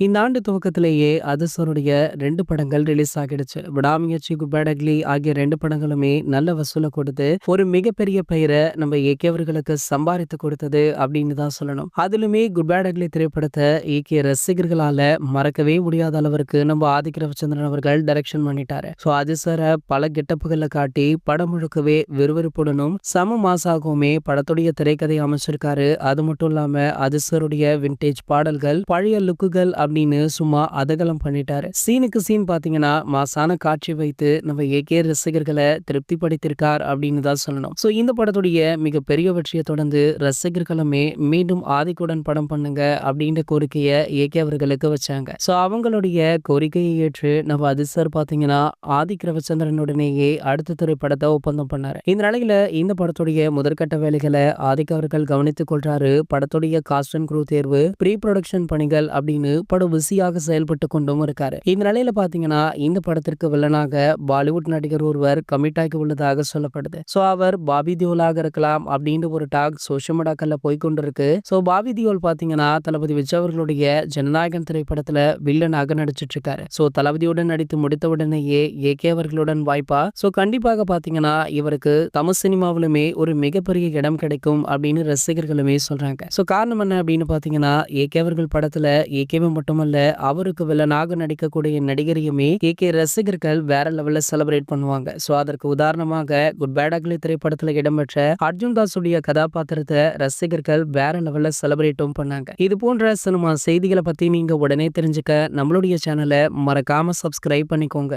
இந்த ஆண்டு துவக்கத்திலேயே அதிர்சருடைய 2 படங்கள் ரிலீஸ் ஆகிடுச்சு. விடாமுயற்சி, குட் பேட் அக்லி ஆகிய 2 படங்களுமே நல்ல வசூல கொடுத்து, ஒரு மிகப்பெரிய பெயர நம்ம ஏகே அவர்களுக்கு சம்பாரித்து கொடுத்தது அப்படின்னு தான் சொல்லணும். அதிலுமே குட் பேட் அக்லி திரைப்படத்த ஏகே ரசிகர்களால மறக்கவே முடியாத அளவிற்கு நம்ம ஆதிக் ரவிச்சந்திரன் அவர்கள் டைரக்ஷன் பண்ணிட்டாரு. அதிர்சர பல கெட்டப்புகள்ல காட்டி படம் முழுக்கவே விறுவிறுப்புடனும் சம மாசாகவுமே படத்துடைய திரைக்கதை அமைச்சிருக்காரு. அது மட்டும் இல்லாம அதிர்சருடைய விண்டேஜ் பாடல்கள், பழைய லுக்குகள் அப்படின்னு சும்மா அதகலம் பண்ணிட்டாரு. சீனுக்கு சீன் பாத்தீங்கன்னா மாசான காட்சி வைத்து நம்ம ஏகே ரசிகர்களை திருப்தி படுத்திருக்கார் அப்படின்னு தான் சொல்லணும். இந்த படத்துடைய மிகப்பெரிய வெற்றியை தொடர்ந்து ரசிகர்களுமே மீண்டும் ஆதிக்குடன் படம் பண்ணுங்க அப்படின்ற கோரிக்கையை ஏகே அவர்களுக்கு வச்சாங்க. அவங்களுடைய கோரிக்கையை ஏற்று நம்ம அதிர்சர் பாத்தீங்கன்னா ஆதிக் ரவிச்சந்திரனுடனேயே அடுத்த திரைப்படத்தை ஒப்பந்தம் பண்ணாரு. இந்த நிலையில இந்த படத்துடைய முதற்கட்ட வேலைகளை ஆதிக் அவர்கள் கவனித்துக் கொள்றாரு. படத்துடைய காஸ்ட் அண்ட் க்ரூ தேர்வு, ப்ரீ ப்ரொடக்ஷன் பணிகள் அப்படின்னு படம் பிஸியாக செயல்பட்டு கொண்டும் இருக்காரு. இந்த நிலையில பாத்தீங்கன்னா இந்த படத்திற்கு வில்லனாக பாலிவுட் நடிகர் ஒருவர் கமிட் ஆகி உள்ளதாக சொல்லப்படுது. அவர் பாபி தியோலாக இருக்கலாம் அப்படின்ற ஒரு டாக் சோஷியல் மீடியாக்கள்ல போய்கொண்டிருக்கு. பாபி தியோல் பாத்தீங்கன்னா தளபதி விஜய் அவர்களுடைய ஜனநாயகன் திரைப்படத்துல வில்லனாக நடிச்சிட்டு இருக்காரு. தளபதியுடன் நடித்து முடித்த உடனேயே ஏகே அவர்களுடன் வாய்ப்பா கண்டிப்பாக பாத்தீங்கன்னா இவருக்கு தமிழ் சினிமாவிலுமே ஒரு மிகப்பெரிய இடம் கிடைக்கும் அப்படின்னு ரசிகர்களுமே சொல்றாங்க. காரணம் என்ன அப்படின்னு பாத்தீங்கன்னா ஏகே அவர்கள் படத்துல ஏகேவே மட்டுமல்ல, அவருக்கு வில்லனாக நடிக்கக்கூடிய நடிகரையுமே ஏகே ரசிகர்கள் வேற லெவல்ல செலிப்ரேட் பண்ணுவாங்க. அதற்கு உதாரணமாக குட் பேட் அக்லி திரைப்படத்துல இடம்பெற்ற அர்ஜுன் தாஸுடைய கதாபாத்திரத்தை ரசிகர்கள் வேற லெவல்ல செலிப்ரேட்டும் பண்ணாங்க. இது போன்ற சினிமா செய்திகளை பத்தி நீங்க உடனே தெரிஞ்சுக்க நம்மளுடைய சேனலை மறக்காம சப்ஸ்கிரைப் பண்ணிக்கோங்க.